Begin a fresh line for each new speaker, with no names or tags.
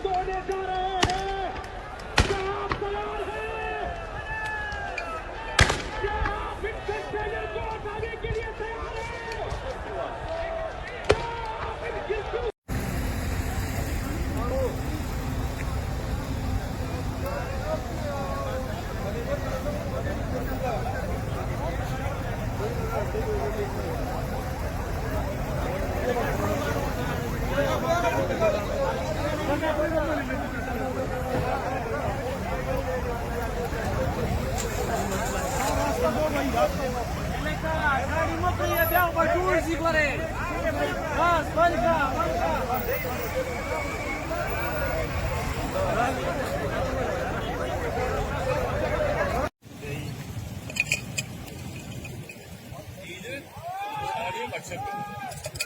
तोड़ने जा रहे हैं। क्या आप तैयार हैं? क्या आप इनसे स्टेडियम को हटाने के लिए तैयार हैं? क्या आप इनकी
गाडी मोकळी आहे द्या बटूळ शिकवरे बस बंद का
Accepted.